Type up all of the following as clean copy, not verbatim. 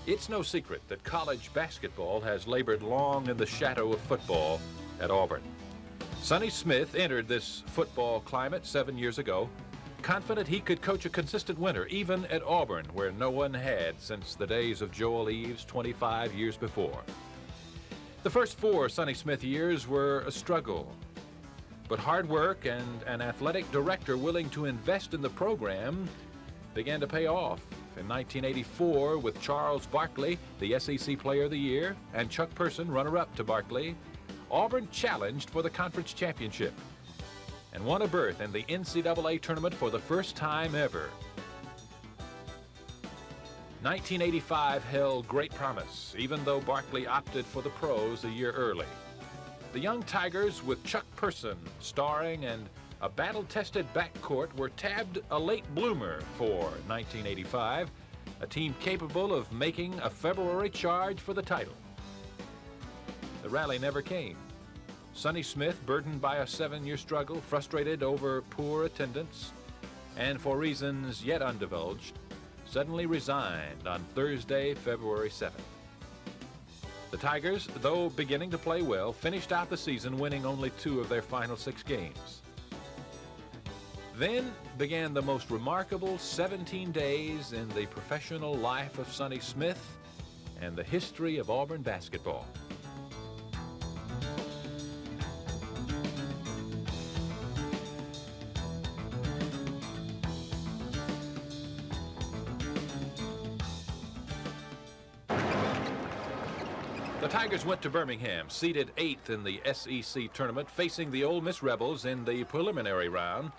It's no secret that college basketball has labored long in the shadow of football at Auburn. Sonny Smith entered this football climate 7 years ago, confident he could coach a consistent winner, even at Auburn, where no one had since the days of Joel Eves 25 years before. The first 4 Sonny Smith years were a struggle, but hard work and an athletic director willing to invest in the program began to pay off. In 1984, with Charles Barkley, the SEC Player of the Year, and Chuck Person, runner-up to Barkley, Auburn challenged for the conference championship and won a berth in the NCAA tournament for the first time ever. 1985 held great promise, even though Barkley opted for the pros a year early. The young Tigers, with Chuck Person starring and a battle-tested backcourt, were tabbed a late bloomer for 1985, a team capable of making a February charge for the title. The rally never came. Sonny Smith, burdened by a 7-year struggle, frustrated over poor attendance, and for reasons yet undivulged, suddenly resigned on Thursday, February 7th. The Tigers, though beginning to play well, finished out the season winning only 2 of their final 6 games. Then began the most remarkable 17 days in the professional life of Sonny Smith and the history of Auburn basketball. The Tigers went to Birmingham, seeded 8th in the SEC tournament, facing the Ole Miss Rebels in the preliminary round,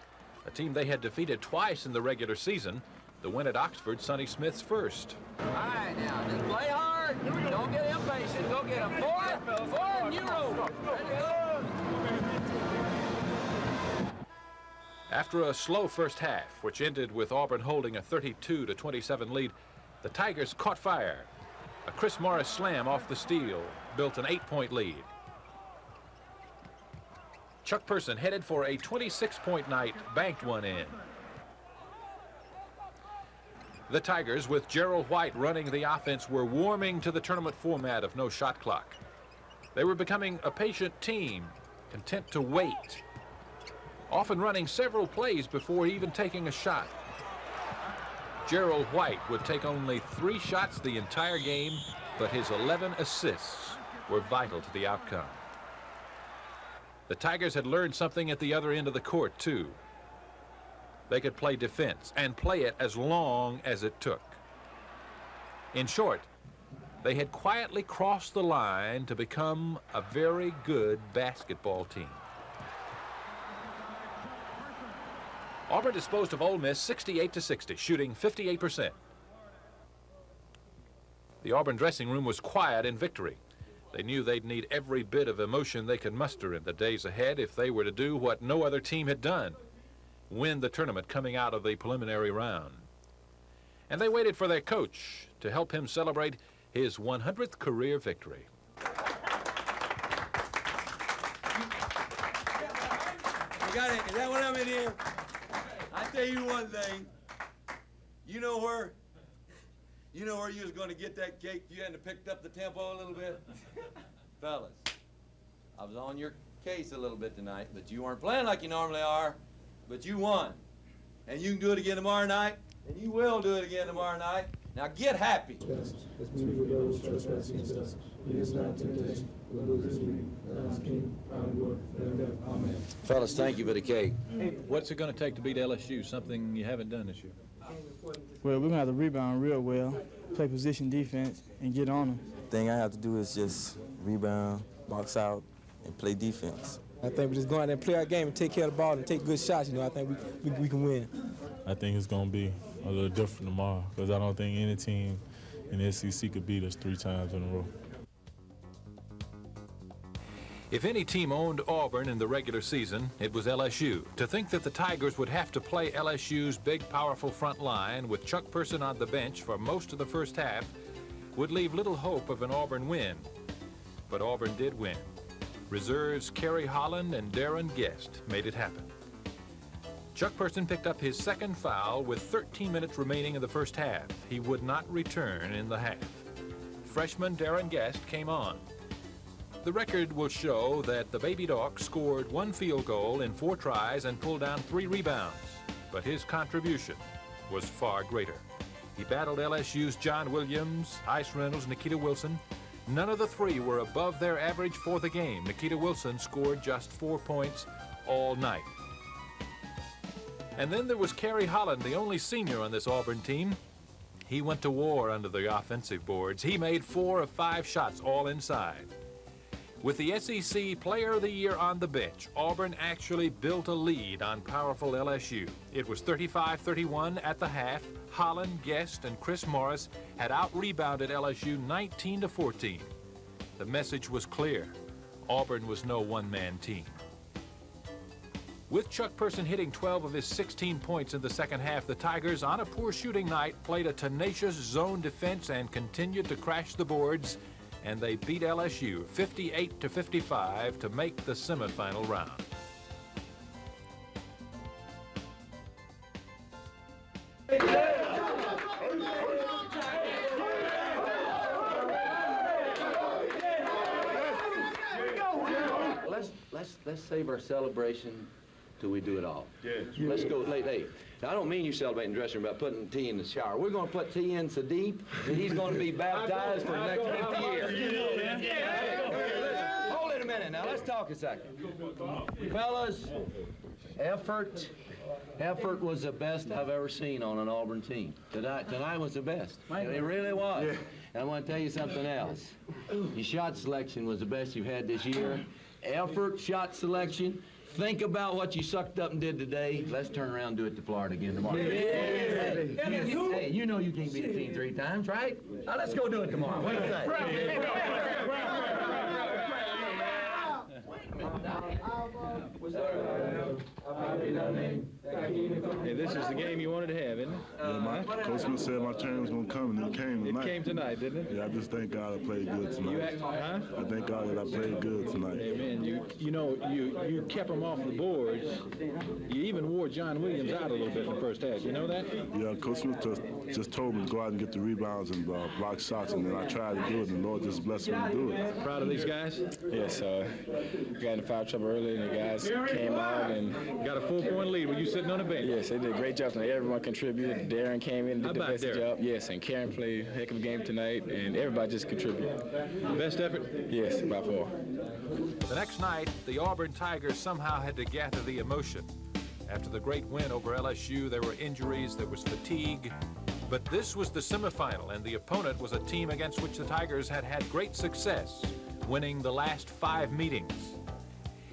a team they had defeated twice in the regular season. The win at Oxford, Sonny Smith's first. All right, now, just play hard. Don't get impatient. Go get him. Forward, Euro. Ready to go. After a slow first half, which ended with Auburn holding a 32-27 lead, the Tigers caught fire. A Chris Morris slam off the steal built an 8-point lead. Chuck Person headed for a 26-point night, banked one in. The Tigers, with Gerald White running the offense, were warming to the tournament format of no shot clock. They were becoming a patient team, content to wait, often running several plays before even taking a shot. Gerald White would take only 3 shots the entire game, but his 11 assists were vital to the outcome. The Tigers had learned something at the other end of the court, too. They could play defense and play it as long as it took. In short, they had quietly crossed the line to become a very good basketball team. Auburn disposed of Ole Miss 68-60, shooting 58%. The Auburn dressing room was quiet in victory. They knew they'd need every bit of emotion they could muster in the days ahead if they were to do what no other team had done, win the tournament coming out of the preliminary round. And they waited for their coach to help him celebrate his 100th career victory. You got it. Is that what I'm in here? I tell you one thing. You know where you was going to get that cake? You hadn't picked up the tempo a little bit? Fellas, I was on your case a little bit tonight, but you weren't playing like you normally are, but you won. And you can do it again tomorrow night, and you will do it again tomorrow night. Now get happy. Fellas, thank you for the cake. What's it going to take to beat LSU, something you haven't done this year? Well, we're going to have to rebound real well, play position defense, and get on them. The thing I have to do is just rebound, box out, and play defense. I think we just go out there and play our game and take care of the ball and take good shots. I think we can win. I think it's going to be a little different tomorrow because I don't think any team in the SEC could beat us 3 times in a row. If any team owned Auburn in the regular season, it was LSU. To think that the Tigers would have to play LSU's big, powerful front line with Chuck Person on the bench for most of the first half would leave little hope of an Auburn win. But Auburn did win. Reserves Kerry Holland and Darren Guest made it happen. Chuck Person picked up his second foul with 13 minutes remaining in the first half. He would not return in the half. freshman Darren Guest came on. The record will show that the Baby Doc scored 1 field goal in 4 tries and pulled down 3 rebounds, but his contribution was far greater. He battled LSU's John Williams, Ice Reynolds, Nikita Wilson. None of the 3 were above their average for the game. Nikita Wilson scored just 4 points all night. And then there was Kerry Holland, the only senior on this Auburn team. He went to war under the offensive boards. He made 4 of 5 shots, all inside. With the SEC Player of the Year on the bench, Auburn actually built a lead on powerful LSU. It was 35-31 at the half. Holland, Guest, and Chris Morris had out-rebounded LSU 19-14. The message was clear. Auburn was no one-man team. With Chuck Person hitting 12 of his 16 points in the second half, the Tigers, on a poor shooting night, played a tenacious zone defense and continued to crash the boards, and they beat LSU 58-55 to make the semifinal round. Let's save our celebration till we do it all. Yes. Let's go late. Hey, now, I don't mean you celebrating in the dressing room about putting T in the shower. We're going to put T in so deep that he's going to be baptized for the next 50 years. Hold it a minute now. Let's talk a second. Fellas, effort was the best I've ever seen on an Auburn team. Tonight was the best. It really was. Yeah. And I want to tell you something else. Your shot selection was the best you've had this year. Effort, shot selection. Think about what you sucked up and did today. Let's turn around and do it to Florida again tomorrow. Yeah. Hey, you know you can't beat a team 3 times, right? Now let's go do it tomorrow. What do you say? Hey, this is the game you wanted to have, isn't it? Yeah, Coach Smith said my turn was going to come, and it came tonight. It came tonight, didn't it? Yeah, I just thank God I played good tonight. I thank God that I played good tonight. Hey, man, you kept them off the boards. You even wore John Williams out a little bit in the first half. You know that? Yeah, Coach Smith just told me to go out and get the rebounds and block shots, and then I tried to do it, and the Lord just blessed me to do it. Proud of these guys? Yes, got into foul trouble early, and the guys came out and got a 4-point lead. Were you sitting on the bench? Yes, they did a great job tonight. Everyone contributed. Darren came in and did the best job. Yes, and Karen played a heck of a game tonight, and everybody just contributed. Best effort? Yes, by far. The next night, the Auburn Tigers somehow had to gather the emotion. After the great win over LSU, there were injuries, there was fatigue. But this was the semifinal, and the opponent was a team against which the Tigers had had great success, winning the last 5 meetings.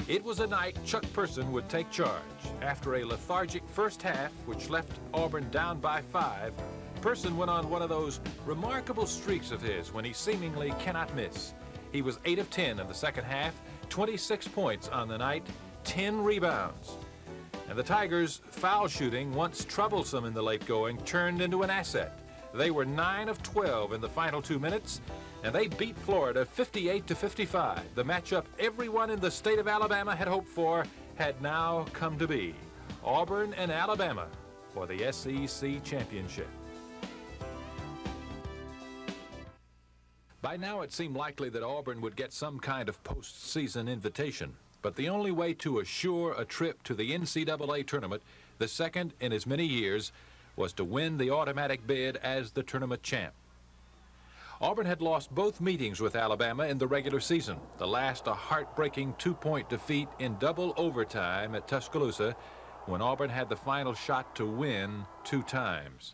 It was a night Chuck Person would take charge. After a lethargic first half, which left Auburn down by 5, Person went on one of those remarkable streaks of his when he seemingly cannot miss. He was 8 of 10 in the second half, 26 points on the night, 10 rebounds. And the Tigers' foul shooting, once troublesome in the late going, turned into an asset. They were 9 of 12 in the final 2 minutes, and they beat Florida 58-55. The matchup everyone in the state of Alabama had hoped for had now come to be. Auburn and Alabama for the SEC championship. By now it seemed likely that Auburn would get some kind of postseason invitation, but the only way to assure a trip to the NCAA tournament, the second in as many years, was to win the automatic bid as the tournament champ. Auburn had lost both meetings with Alabama in the regular season, the last a heartbreaking 2-point defeat in double overtime at Tuscaloosa, when Auburn had the final shot to win 2 times.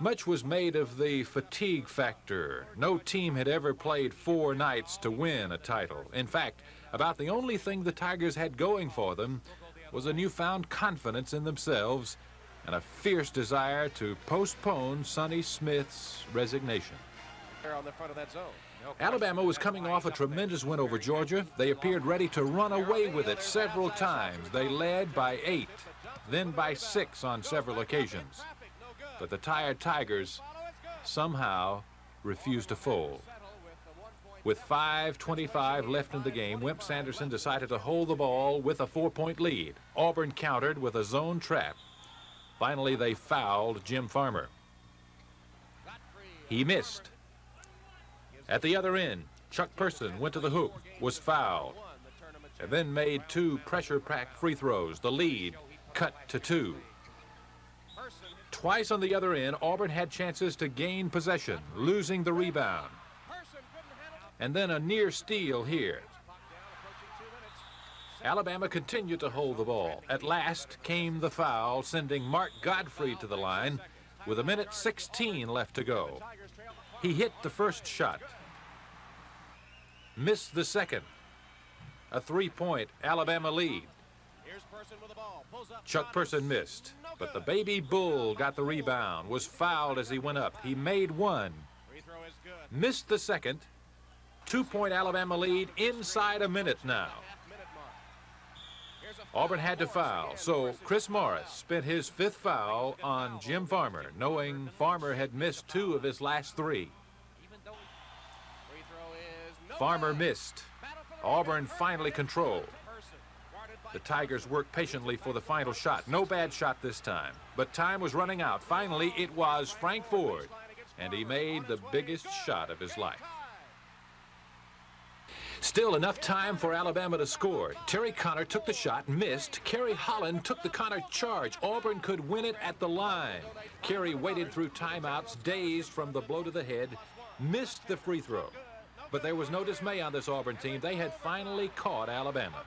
Much was made of the fatigue factor. No team had ever played 4 nights to win a title. In fact, about the only thing the Tigers had going for them was a newfound confidence in themselves and a fierce desire to postpone Sonny Smith's resignation. On the front of that zone. Alabama was coming off a tremendous win over Georgia. They appeared ready to run away with it several times. They led by 8, then by 6 on several occasions. But the tired Tigers somehow refused to fold. With 5:25 left in the game, Wimp Sanderson decided to hold the ball with a 4-point lead. Auburn countered with a zone trap. Finally, they fouled Jim Farmer. He missed. At the other end, Chuck Person went to the hoop, was fouled, and then made 2 pressure-packed free throws. The lead cut to 2. Twice on the other end, Auburn had chances to gain possession, losing the rebound. And then a near steal here. Alabama continued to hold the ball. At last came the foul, sending Mark Godfrey to the line with 1:16 left to go. He hit the first shot, missed the second. A 3-point Alabama lead. Chuck Person missed, but the baby bull got the rebound, was fouled as he went up. He made 1, missed the second. 2-point Alabama lead inside a minute now. Auburn had to foul, so Chris Morris spent his 5th foul on Jim Farmer, knowing Farmer had missed 2 of his last 3. Farmer missed. Auburn finally controlled. The Tigers worked patiently for the final shot. No bad shot this time, but time was running out. Finally, it was Frank Ford, and he made the biggest shot of his life. Still enough time for Alabama to score. Terry Connor took the shot, missed. Kerry Holland took the Connor charge. Auburn could win it at the line. Kerry waited through timeouts, dazed from the blow to the head, missed the free throw. But there was no dismay on this Auburn team. They had finally caught Alabama.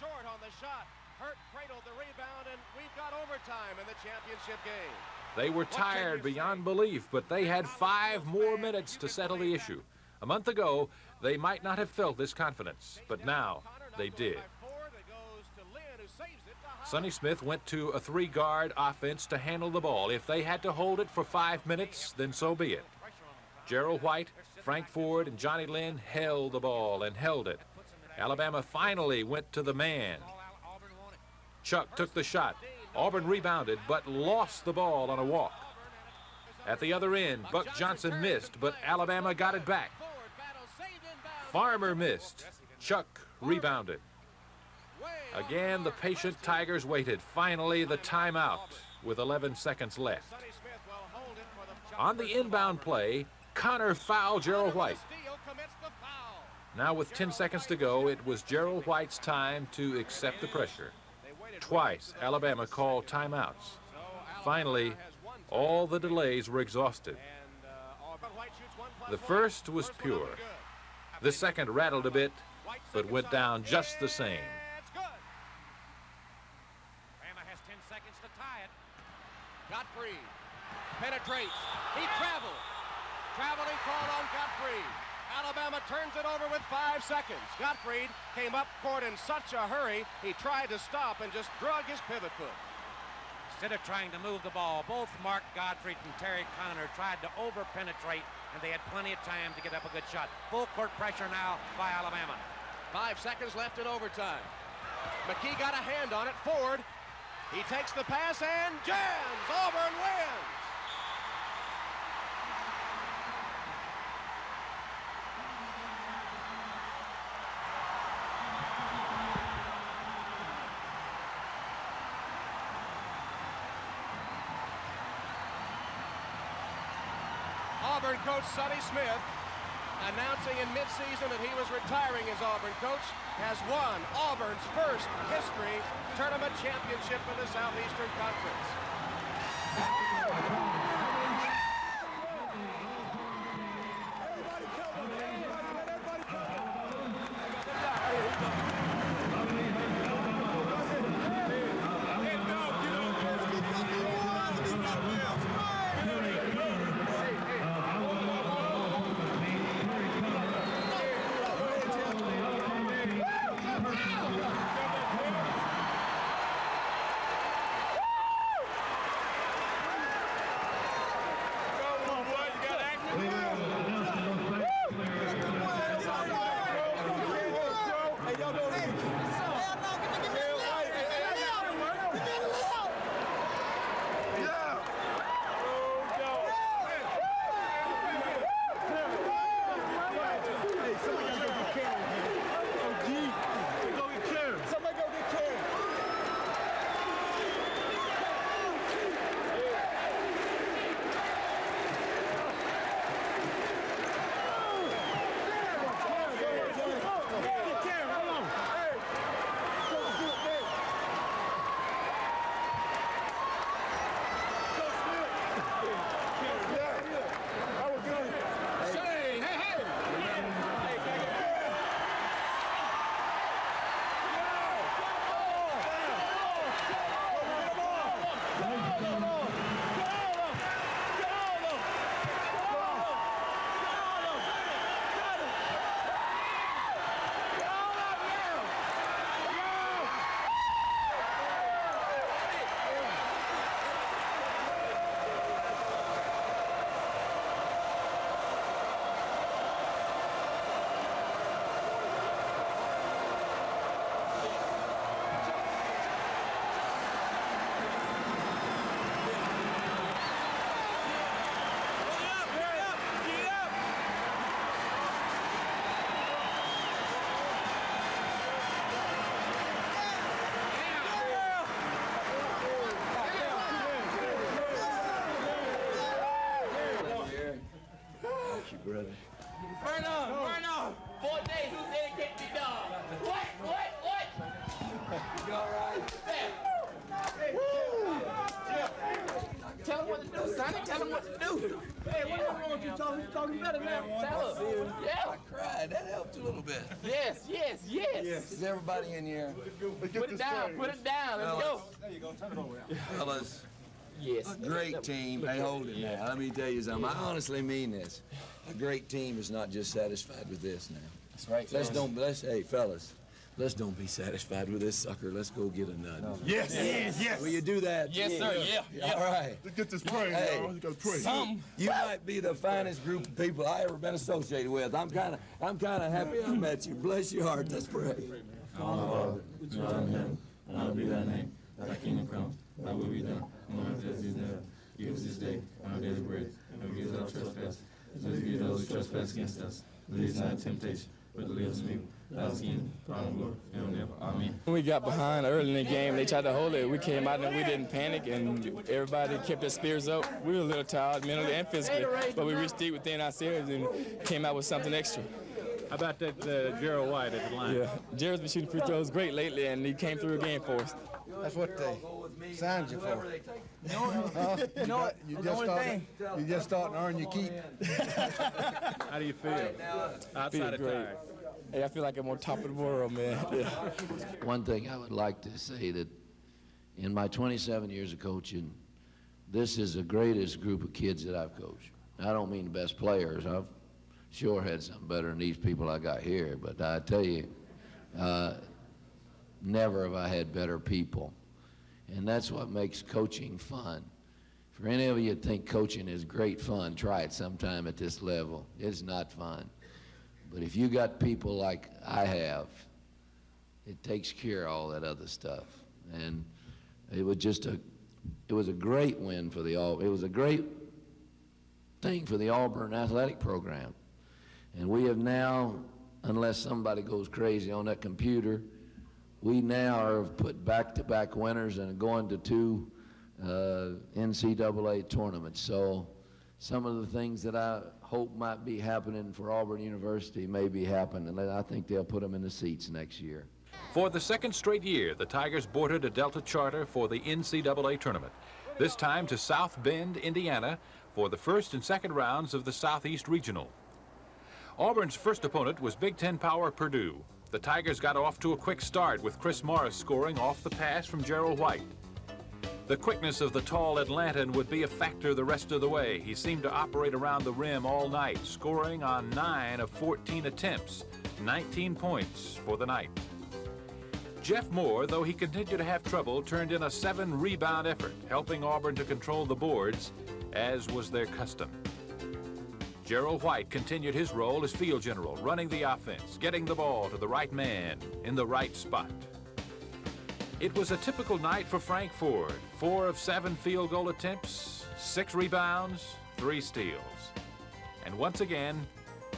Short on the shot. Hurt cradled the rebound, and we've got overtime in the championship game. They were tired beyond belief, but they had 5 more minutes to settle the issue. A month ago, they might not have felt this confidence, but now they did. Sonny Smith went to a 3-guard offense to handle the ball. If they had to hold it for 5 minutes, then so be it. Gerald White, Frank Ford, and Johnny Lynn held the ball and held it. Alabama finally went to the man. Chuck took the shot. Auburn rebounded, but lost the ball on a walk. At the other end, Buck Johnson missed, but Alabama got it back. Farmer missed. Chuck rebounded. Again, the patient Tigers waited. Finally, the timeout with 11 seconds left. On the inbound play, Connor fouled Gerald White. Now with 10 seconds to go, it was Gerald White's time to accept the pressure. Twice, Alabama called timeouts. Finally, all the delays were exhausted. The first was pure. The second rattled a bit, but went down just the same. Alabama has 10 seconds to tie it. Godfrey penetrates. He traveled. Traveling call on Godfrey. Alabama turns it over with 5 seconds. Gottfried came up court in such a hurry, he tried to stop and just drug his pivot foot. Instead of trying to move the ball, both Mark Gottfried and Terry Connor tried to over-penetrate, and they had plenty of time to get up a good shot. Full court pressure now by Alabama. 5 seconds left in overtime. McKee got a hand on it. Ford, he takes the pass and jams. Auburn wins. Auburn coach Sonny Smith announcing in midseason that he was retiring as Auburn coach, has won Auburn's first history tournament championship in the Southeastern Conference. brother. Burn on. 4 days, who said it can't be done? What? You all right? Hey. Tell him what to do, Sonny. Tell him what to do. Hey, what's wrong with you talking better now? Tell him. Yeah. I cried. That helped a little bit. Yes. Is everybody in here? Put it down. Let's go. There you go. Turn it over. Fellas. Yes. A great team. Hey, hold it now. Let me tell you something. I honestly mean this. A great team is not just satisfied with this now. That's right. Hey, fellas. Let's don't be satisfied with this sucker. Let's go get a nut. Yes. Will you do that? Yes, sir. Yeah. All right. Let's get this praise, Hey, y'all. Let's go praise. You might be the finest group of people I ever been associated with. I'm kind of happy I met you. Bless your heart. Let's pray. Our Father, which art in heaven, hallowed be thy name. Thy kingdom come, thy will be done, on earth as it is in heaven. Give us this day our daily bread, and forgive us our trespasses, as we forgive those who trespass against us. Lead us not into temptation, but deliver us from evil. Thy is the kingdom, power, and glory, and forever. Amen. When we got behind early in the game, they tried to hold it. We came out and we didn't panic, and everybody kept their spirits up. We were a little tired, mentally and physically, but we reached deep within ourselves and came out with something extra. How about that Gerald White at the line? Yeah, Jared's been shooting free throws great lately, and he came through again for us. That's what they signed you for. You just starting to earn your keep. How do you feel? Outside of tired. Hey, I feel like I'm on top of the world, man. Yeah. One thing I would like to say that in my 27 years of coaching, this is the greatest group of kids that I've coached. I don't mean the best players. I've sure had something better than these people I got here, but I tell you, never have I had better people. And that's what makes coaching fun. For any of you that think coaching is great fun, try it sometime at this level. It's not fun. But if you got people like I have, it takes care of all that other stuff. And it was a great win for the Auburn. It was a great thing for the Auburn athletic program. And we have now, unless somebody goes crazy on that computer, we now are put back-to-back winners and going to 2 NCAA tournaments. So some of the things that I hope might be happening for Auburn University may be happening, and I think they'll put them in the seats next year. For the second straight year, the Tigers boarded a Delta charter for the NCAA tournament, this time to South Bend, Indiana, for the first and second rounds of the Southeast Regional. Auburn's first opponent was Big Ten power Purdue. The Tigers got off to a quick start with Chris Morris scoring off the pass from Gerald White. The quickness of the tall Atlantan would be a factor the rest of the way. He seemed to operate around the rim all night, scoring on 9 of 14 attempts, 19 points for the night. Jeff Moore, though he continued to have trouble, turned in a 7-rebound effort, helping Auburn to control the boards, as was their custom. Gerald White continued his role as field general, running the offense, getting the ball to the right man in the right spot. It was a typical night for Frank Ford. 4 of 7 field goal attempts, 6 rebounds, 3 steals. And once again,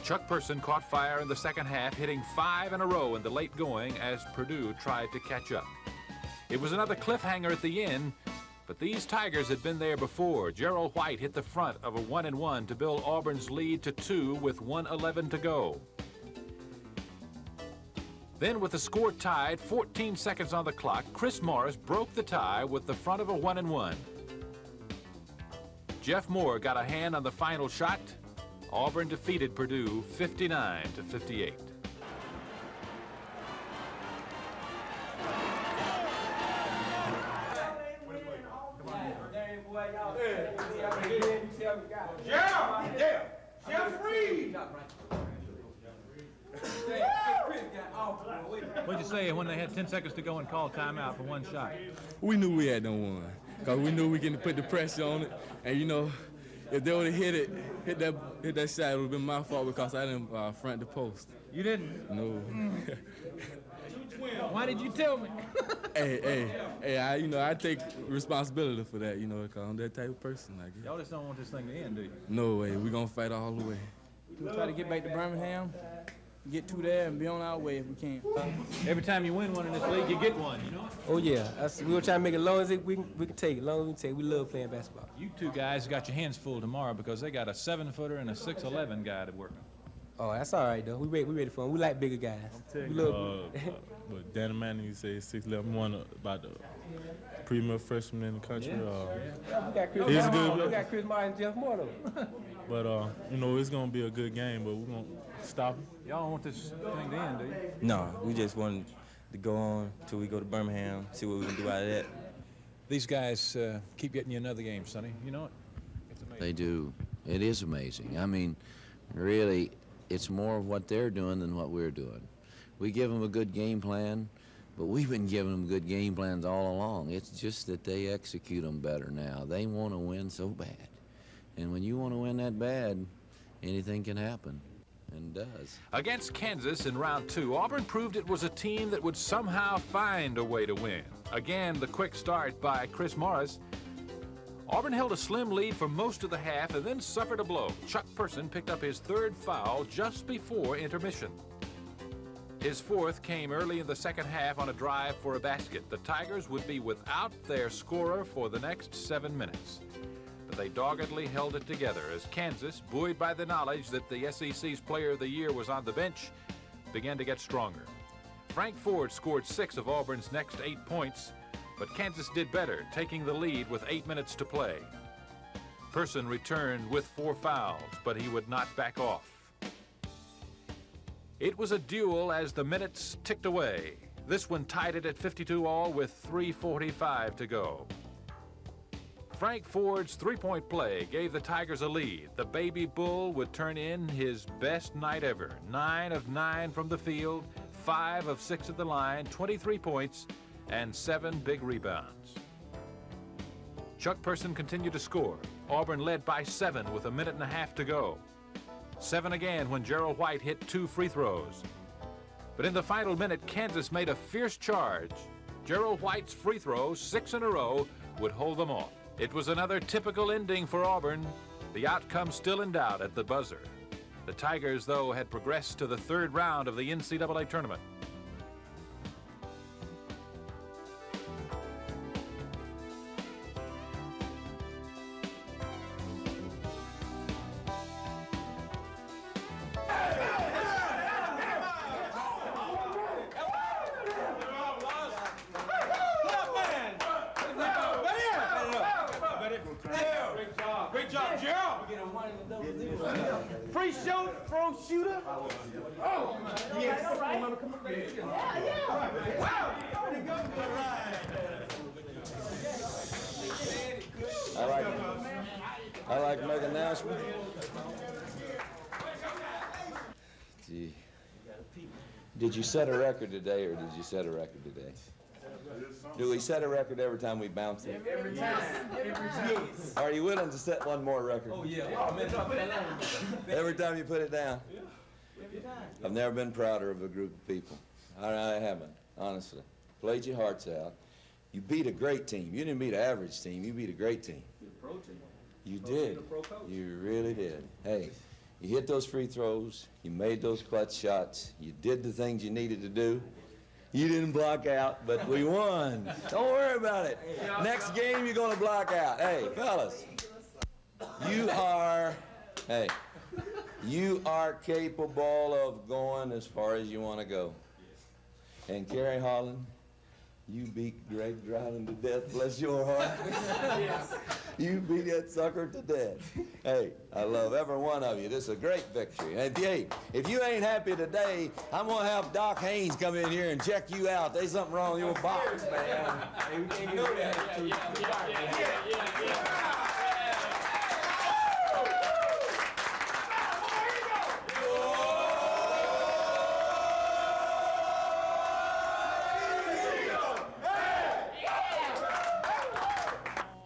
Chuck Person caught fire in the second half, hitting 5 in a row in the late going as Purdue tried to catch up. It was another cliffhanger at the end, but these Tigers had been there before. Gerald White hit the front of a 1-and-1 to build Auburn's lead to 2 with 1:11 to go. Then with the score tied, 14 seconds on the clock, Chris Morris broke the tie with the front of a 1-and-1. Jeff Moore got a hand on the final shot. Auburn defeated Purdue 59-58. What'd you say when they had 10 seconds to go and call timeout for one shot? We knew we had no one, because we knew we could put the pressure on it. And, you know, if they would have hit that shot, it would have been my fault because I didn't front the post. You didn't? No. Why did you tell me? hey, I take responsibility for that, because I'm that type of person. Y'all just don't want this thing to end, do you? No way. We're going to fight all the way. We'll try to get back to Birmingham. get to there and be on our way if we can. Every time you win one in this league, you get one, you know? Oh, yeah. We gonna try to make it as long as we can take it. As long as we can take it. We love playing basketball. You two guys got your hands full tomorrow because they got a 7-footer and a 6'11" guy to work on. Oh, that's all right, though. We ready for them. We like bigger guys. But Dan Manning, you say 6'11", one about the premier freshman in the country. Yeah, we got Chris Martin and Jeff Moore, though. But, you know, it's going to be a good game, but we're going to stop him. Y'all don't want this thing to end, do you? No, we just want to go on till we go to Birmingham, see what we can do out of that. These guys keep getting you another game, Sonny. You know it? It's amazing. They do. It is amazing. I mean, really, it's more of what they're doing than what we're doing. We give them a good game plan, but we've been giving them good game plans all along. It's just that they execute them better now. They want to win so bad. And when you want to win that bad, anything can happen, and does. Against Kansas in round 2, Auburn proved it was a team that would somehow find a way to win. Again, the quick start by Chris Morris. Auburn held a slim lead for most of the half and then suffered a blow. Chuck Person picked up his 3rd foul just before intermission. His 4th came early in the second half on a drive for a basket. The Tigers would be without their scorer for the next 7 minutes. But they doggedly held it together as Kansas, buoyed by the knowledge that the SEC's Player of the Year was on the bench, began to get stronger. Frank Ford scored 6 of Auburn's next 8 points, but Kansas did better, taking the lead with 8 minutes to play. Person returned with 4 fouls, but he would not back off. It was a duel as the minutes ticked away. This one tied it at 52 all with 3:45 to go. Frank Ford's 3-point play gave the Tigers a lead. The Baby Bull would turn in his best night ever. 9 of 9 from the field, 5 of 6 at the line, 23 points, and 7 big rebounds. Chuck Person continued to score. Auburn led by 7 with a minute and a half to go. 7 again when Gerald White hit 2 free throws. But in the final minute, Kansas made a fierce charge. Gerald White's free throws, 6 in a row, would hold them off. It was another typical ending for Auburn. The outcome still in doubt at the buzzer. The Tigers, though, had progressed to the 3rd round of the NCAA tournament. Great job, Gerald. Free throw shooter. Oh, yes. All right. Wow. I like to make an announcement. Gee. Did you set a record today, or did you set a record today? Do we set a record every time we bounce it? Every time. Are you willing to set one more record? Oh, yeah. Oh, man, Every time you put it down? Every time. I've never been prouder of a group of people. I haven't, honestly. Played your hearts out. You beat a great team. You didn't beat an average team. You beat a great team. Pro team. You did. You really did. Hey, you hit those free throws. You made those clutch shots. You did the things you needed to do. You didn't block out, but we won. Don't worry about it. Next game, you're going to block out. Hey, fellas, you are capable of going as far as you want to go. And Kerry Holland, you beat Greg Dryden to death, bless your heart. Yes. You beat that sucker to death. Hey, I love every one of you. This is a great victory. And if you ain't happy today, I'm going to have Doc Haynes come in here and check you out. There's something wrong with your box, man. Hey, we can't know that.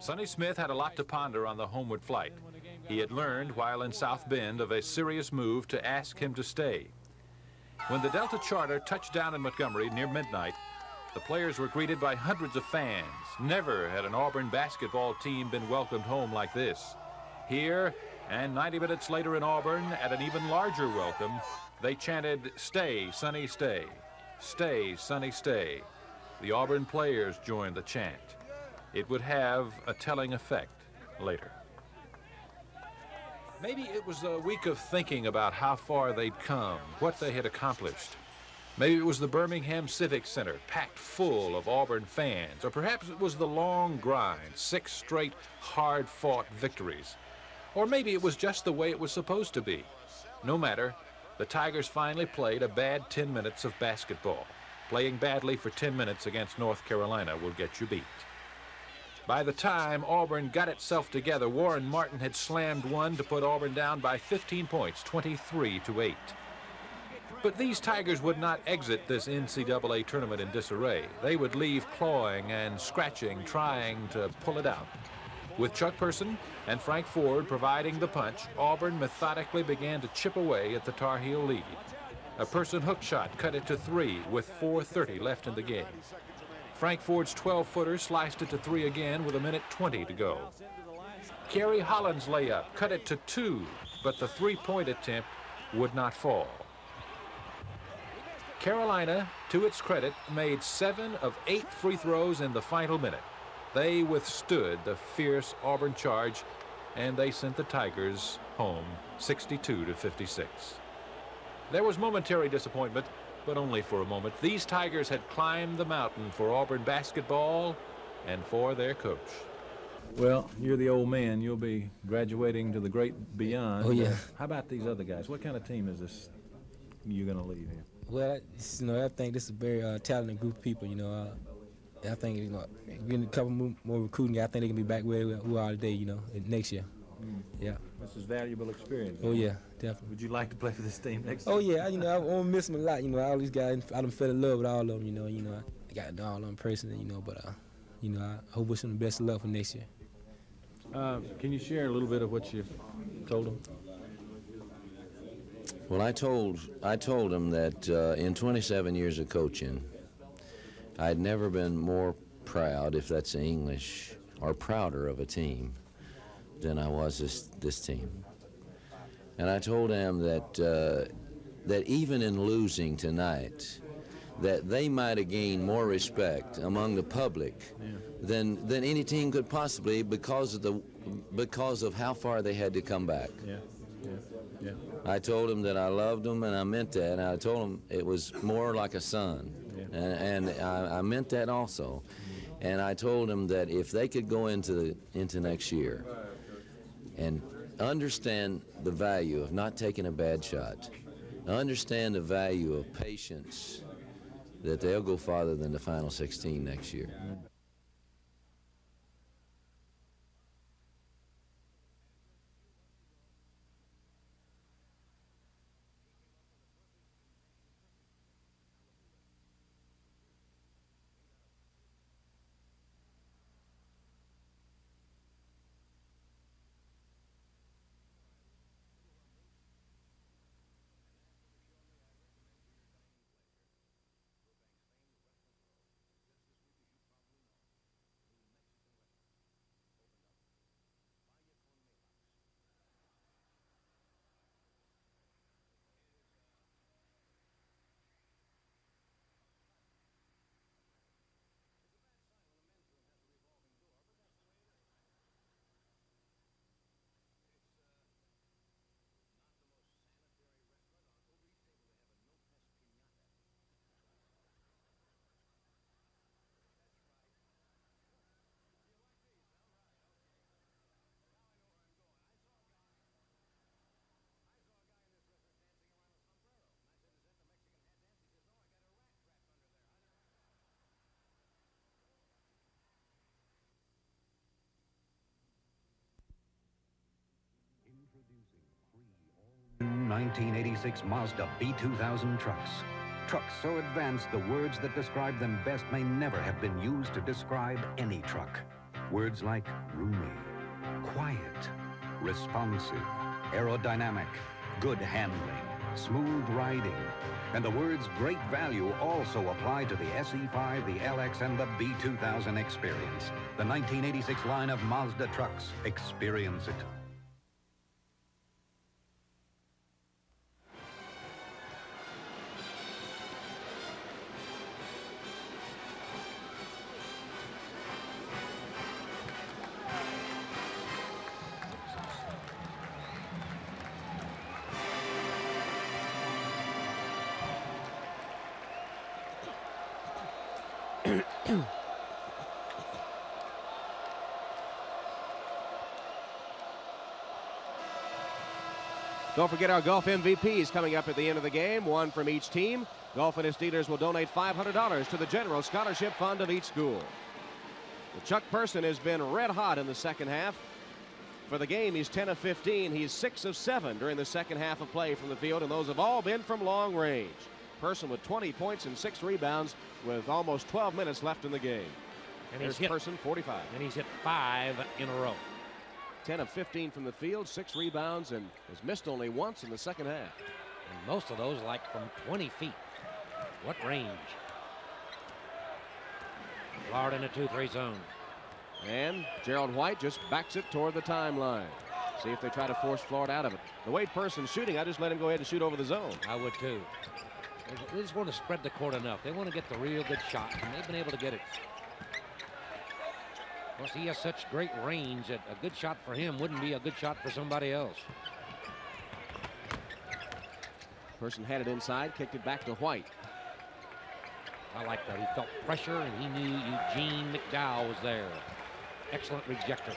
Sonny Smith had a lot to ponder on the homeward flight. He had learned while in South Bend of a serious move to ask him to stay. When the Delta Charter touched down in Montgomery near midnight, the players were greeted by hundreds of fans. Never had an Auburn basketball team been welcomed home like this. Here, and 90 minutes later in Auburn, at an even larger welcome, They chanted, "Stay, Sonny, stay. Stay, Sonny, stay." The Auburn players joined the chant. It would have a telling effect later. Maybe it was a week of thinking about how far they'd come, what they had accomplished. Maybe it was the Birmingham Civic Center, packed full of Auburn fans. Or perhaps it was the long grind, 6 straight hard-fought victories. Or maybe it was just the way it was supposed to be. No matter, the Tigers finally played a bad 10 minutes of basketball. Playing badly for 10 minutes against North Carolina will get you beat. By the time Auburn got itself together, Warren Martin had slammed one to put Auburn down by 15 points, 23-8. But these Tigers would not exit this NCAA tournament in disarray. They would leave clawing and scratching, trying to pull it out. With Chuck Person and Frank Ford providing the punch, Auburn methodically began to chip away at the Tar Heel lead. A Person hook shot cut it to 3 with 4:30 left in the game. Frank Ford's 12-footer sliced it to 3 again with 1:20 to go. Kerry Holland's layup cut it to 2, but the 3-point attempt would not fall. Carolina, to its credit, made 7 of 8 free throws in the final minute. They withstood the fierce Auburn charge, and they sent the Tigers home 62-56. There was momentary disappointment, but only for a moment. These Tigers had climbed the mountain for Auburn basketball and for their coach. Well, you're the old man. You'll be graduating to the great beyond. Oh, yeah. How about these other guys? What kind of team is this you're going to leave here? Well, I think this is a very talented group of people, I think, getting a couple more recruiting guys, I think they can be back where we are today, next year. Yeah. This is valuable experience. Oh, yeah, definitely. Would you like to play for this team next year? Oh, yeah, I won't miss them a lot, all these guys, I done fell in love with all of them, I got to know all of them personally, but, I hope wish them the best of luck for next year. Can you share a little bit of what you told them? Well, I told him that in 27 years of coaching, I'd never been more proud, if that's English, or prouder of a team than I was this team. And I told him that that even in losing tonight, that they might have gained more respect among the public than any team could possibly because of how far they had to come back. Yeah. I told him that I loved him, and I meant that. And I told him it was more like a son, and I meant that also. And I told him that if they could go into next year and understand the value of not taking a bad shot, understand the value of patience, that they'll go farther than the Final 16 next year. 1986 Mazda B2000 trucks. Trucks so advanced the words that describe them best may never have been used to describe any truck. Words like roomy, quiet, responsive, aerodynamic, good handling, smooth riding. And the words great value also apply to the SE5, the LX, and the B2000 Experience. The 1986 line of Mazda trucks. Experience it. Don't forget our golf MVPs coming up at the end of the game, one from each team. Golf and its dealers will donate $500 to the general scholarship fund of each school. Well, Chuck Person has been red hot in the second half. For the game, he's 10 of 15. He's 6 of 7 during the second half of play from the field, and those have all been from long range. Person with 20 points and 6 rebounds with almost 12 minutes left in the game. And here's Person, 45. And he's hit 5 in a row. 10 of 15 from the field, 6 rebounds, and has missed only once in the second half. And most of those like from 20 feet. What range? Florida in a 2-3 zone. And Gerald White just backs it toward the timeline. See if they try to force Florida out of it. The way Person's shooting, I just let him go ahead and shoot over the zone. I would too. They just want to spread the court enough. They want to get the real good shot, and they've been able to get it. Plus, he has such great range that a good shot for him wouldn't be a good shot for somebody else. Person had it inside, kicked it back to White. I like that. He felt pressure, and he knew Eugene McDowell was there. Excellent rejector.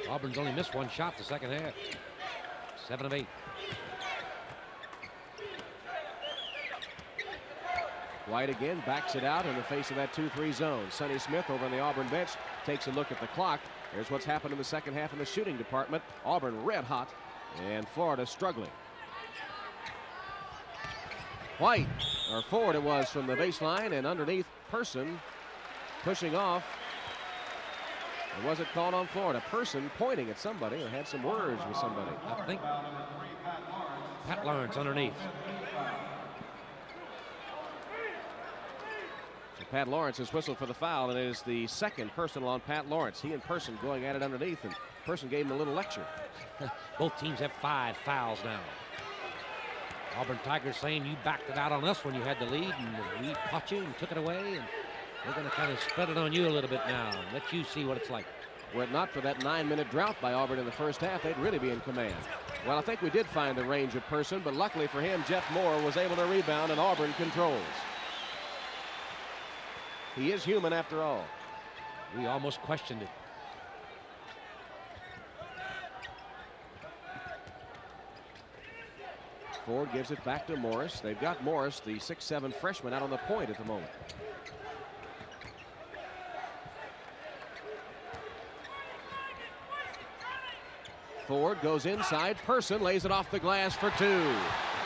Auburn's only missed 1 shot the second half. 7 of 8. White again backs it out in the face of that 2-3 zone. Sonny Smith over on the Auburn bench takes a look at the clock. Here's what's happened in the second half in the shooting department. Auburn red hot and Florida struggling. White, or Ford it was, from the baseline, and underneath Person pushing off. Or was it called on Florida? Person pointing at somebody or had some words with somebody. I think Pat Lawrence underneath. So Pat Lawrence has whistled for the foul, and it is the second personal on Pat Lawrence. He and Person going at it underneath, and Person gave him a little lecture. Both teams have 5 fouls now. Auburn Tigers saying you backed it out on us when you had the lead, and we caught you and took it away, and we're going to kind of spread it on you a little bit now and let you see what it's like. Were it not for that 9-minute drought by Auburn in the first half, they'd really be in command. Well, I think we did find the range of Person, but luckily for him, Jeff Moore was able to rebound, and Auburn controls. He is human after all. We almost questioned it. Ford gives it back to Morris. They've got Morris, the 6'7" freshman, out on the point at the moment. Ford goes inside. Person lays it off the glass for 2.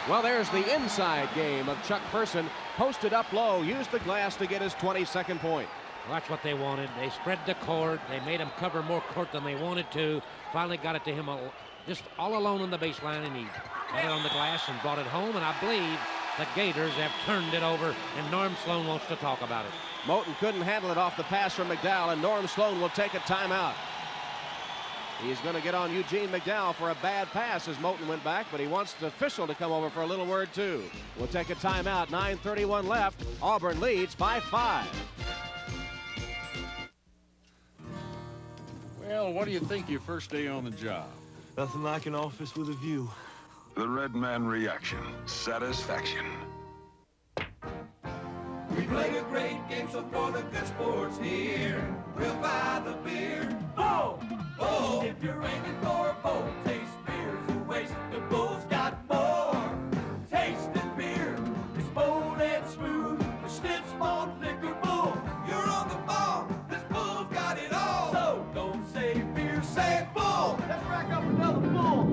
Well, there's the inside game of Chuck Person. Posted up low, used the glass to get his 22nd point. Well, that's what they wanted. They spread the court. They made him cover more court than they wanted to. Finally got it to him just all alone on the baseline, and he got it on the glass and brought it home. And I believe the Gators have turned it over, and Norm Sloan wants to talk about it. Moten couldn't handle it off the pass from McDowell, and Norm Sloan will take a timeout. He's going to get on Eugene McDowell for a bad pass as Moten went back, but he wants the official to come over for a little word, too. We'll take a timeout. 9:31 left. Auburn leads by 5. Well, what do you think your first day on the job? Nothing like an office with a view. The Red Man reaction. Satisfaction. We play a great game, so for the good sports here, we'll buy the beer. Bull! Bull! If you're aiming for a bowl, taste beers. You waste the Bull's got more. Taste than beer. It's bold and smooth. The Schnitz malt liquor Bull. You're on the ball. This Bull's got it all. So don't say beer, say Bull. Let's rack up another Bull.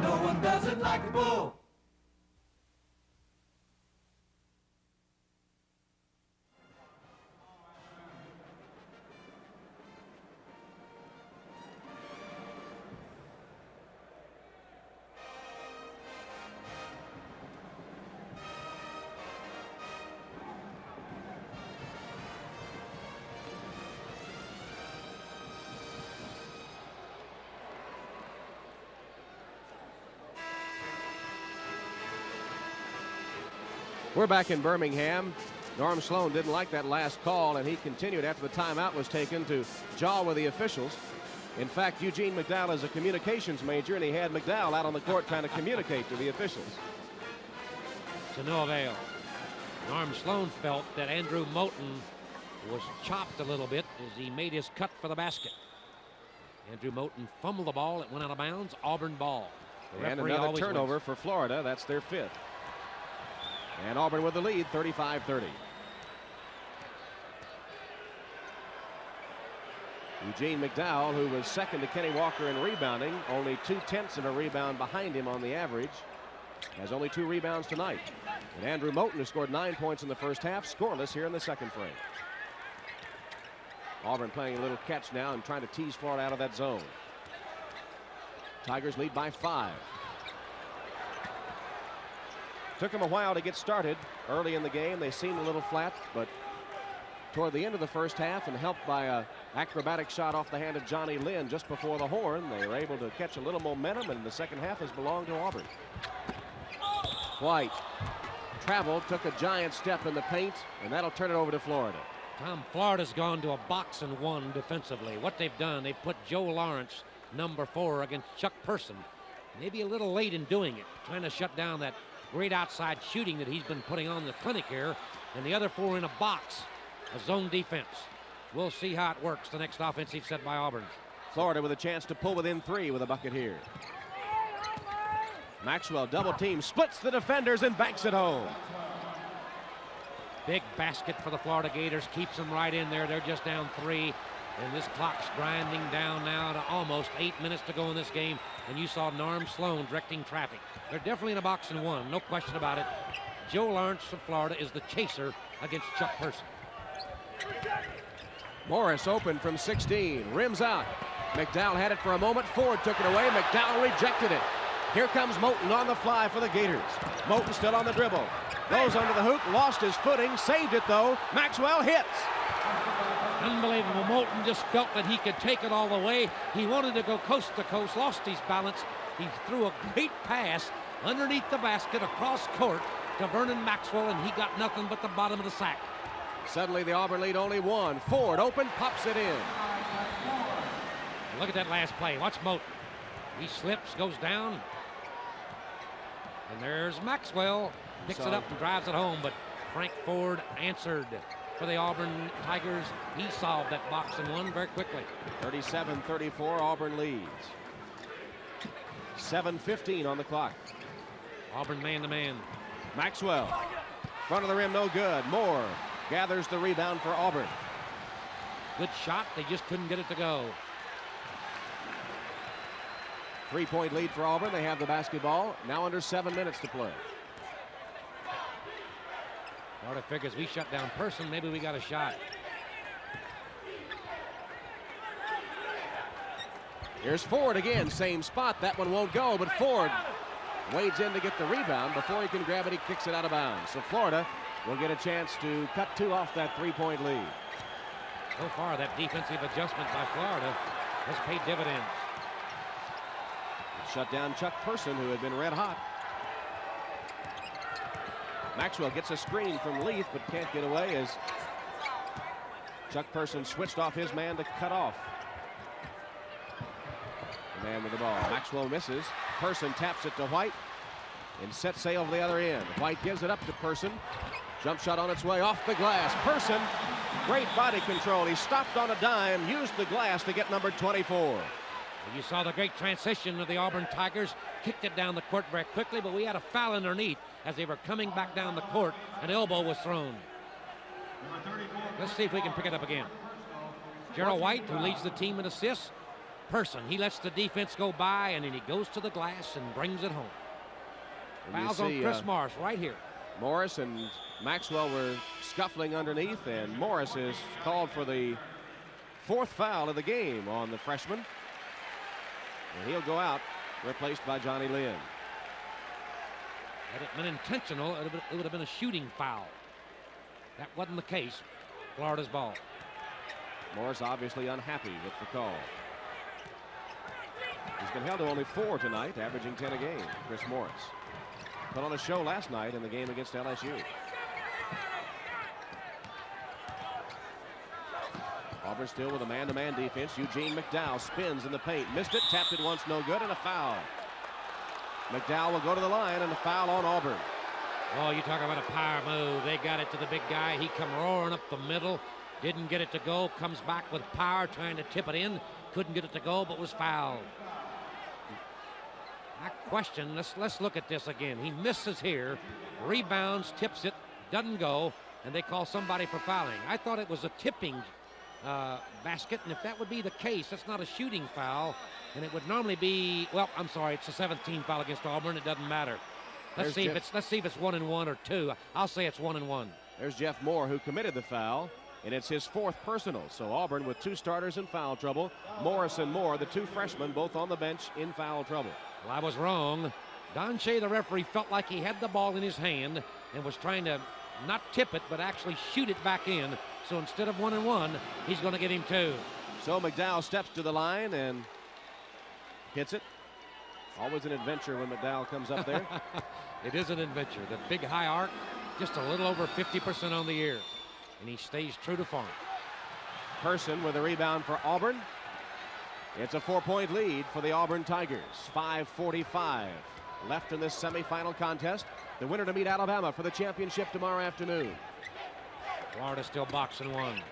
No one doesn't like a Bull. We're back in Birmingham. Norm Sloan didn't like that last call, and he continued after the timeout was taken to jaw with the officials. In fact, Eugene McDowell is a communications major, and he had McDowell out on the court trying to communicate to the officials. To no avail. Norm Sloan felt that Andrew Moten was chopped a little bit as he made his cut for the basket. Andrew Moten fumbled the ball. It went out of bounds. Auburn ball. And another turnover for Florida. That's their 5th. And Auburn with the lead, 35-30. Eugene McDowell, who was second to Kenny Walker in rebounding, only 0.2 of a rebound behind him on the average, has only 2 rebounds tonight. And Andrew Moten, who scored 9 points in the first half, scoreless here in the second frame. Auburn playing a little catch now and trying to tease Florida out of that zone. Tigers lead by 5. Took them a while to get started. Early in the game, they seemed a little flat, but toward the end of the first half, and helped by an acrobatic shot off the hand of Johnny Lynn just before the horn, they were able to catch a little momentum, and the second half has belonged to Auburn. White traveled, took a giant step in the paint, and that'll turn it over to Florida. Tom, Florida's gone to a box and 1 defensively. What they've done, they've put Joe Lawrence, number 4, against Chuck Person. Maybe a little late in doing it, trying to shut down that great outside shooting that he's been putting on the clinic here, and the other 4 in a box, a zone defense. We'll see how it works, the next offensive set by Auburn. Florida with a chance to pull within 3 with a bucket here. Maxwell double team, splits the defenders and banks it home. Big basket for the Florida Gators, keeps them right in there. They're just down 3, and this clock's grinding down now to almost 8 minutes to go in this game, and you saw Norm Sloan directing traffic. They're definitely in a box and 1, no question about it. Joe Lawrence of Florida is the chaser against Chuck Person. Morris open from 16, rims out. McDowell had it for a moment, Ford took it away, McDowell rejected it. Here comes Moten on the fly for the Gators. Moten still on the dribble. Goes under the hoop, lost his footing, saved it though. Maxwell hits. Unbelievable. Moten just felt that he could take it all the way. He wanted to go coast to coast, lost his balance. He threw a great pass underneath the basket across court to Vernon Maxwell, and he got nothing but the bottom of the sack. Suddenly the Auburn lead only 1. Ford open, pops it in. Look at that last play. Watch Moten. He slips, goes down. And there's Maxwell. Picks it up and drives it home, but Frank Ford answered for the Auburn Tigers. He solved that box and 1 very quickly. 37-34, Auburn leads. 7:15 on the clock. Auburn man-to-man. Maxwell, front of the rim, no good. Moore gathers the rebound for Auburn. Good shot, they just couldn't get it to go. 3-point lead for Auburn. They have the basketball. Now under 7 minutes to play. Florida figures we shut down Person, maybe we got a shot. Here's Ford again, same spot. That one won't go, but Ford wades in to get the rebound. Before he can grab it, he kicks it out of bounds. So Florida will get a chance to cut 2 off that 3-point lead. So far, that defensive adjustment by Florida has paid dividends. Shut down Chuck Person, who had been red hot. Maxwell gets a screen from Leith, but can't get away as Chuck Person switched off his man to cut off the man with the ball. Maxwell misses. Person taps it to White and sets sail to the other end. White gives it up to Person. Jump shot on its way off the glass. Person, great body control. He stopped on a dime, used the glass to get number 24. You saw the great transition of the Auburn Tigers. Kicked it down the court very quickly, but we had a foul underneath as they were coming back down the court. An elbow was thrown. Let's see if we can pick it up again. Gerald White, who leads the team in assists. Person, he lets the defense go by, and then he goes to the glass and brings it home. Fouls on Chris Morris right here. Morris and Maxwell were scuffling underneath, and Morris is called for the 4th foul of the game on the freshman. And he'll go out, replaced by Johnny Lynn. Had it been intentional, it would have been a shooting foul. That wasn't the case. Florida's ball. Morris obviously unhappy with the call. He's been held to only 4 tonight, averaging 10 a game. Chris Morris put on a show last night in the game against LSU. Auburn still with a man-to-man defense. Eugene McDowell spins in the paint. Missed it, tapped it once, no good, and a foul. McDowell will go to the line, and a foul on Auburn. Oh, you talk about a power move. They got it to the big guy. He come roaring up the middle. Didn't get it to go. Comes back with power, trying to tip it in. Couldn't get it to go, but was fouled. I question, let's look at this again. He misses here, rebounds, tips it, doesn't go, and they call somebody for fouling. I thought it was a tipping basket, and if that would be the case, that's not a shooting foul, and it would normally be, well, I'm sorry, it's a 17 foul against Auburn. It doesn't matter. Let's see if it's 1 and 1 or 2. I'll say it's 1 and 1. There's Jeff Moore, who committed the foul, and it's his 4th personal. So Auburn with 2 starters in foul trouble. Morris and Moore, the 2 freshmen, both on the bench in foul trouble. Well, I was wrong. Don Shea, the referee, felt like he had the ball in his hand and was trying to not tip it, but actually shoot it back in. So instead of 1 and 1, he's going to get him 2. So McDowell steps to the line and hits it. Always an adventure when McDowell comes up there. It is an adventure. The big high arc, just a little over 50% on the year. And he stays true to form. Person with a rebound for Auburn. It's a 4-point lead for the Auburn Tigers. 5:45 left in this semifinal contest. The winner to meet Alabama for the championship tomorrow afternoon. Florida still boxing 1.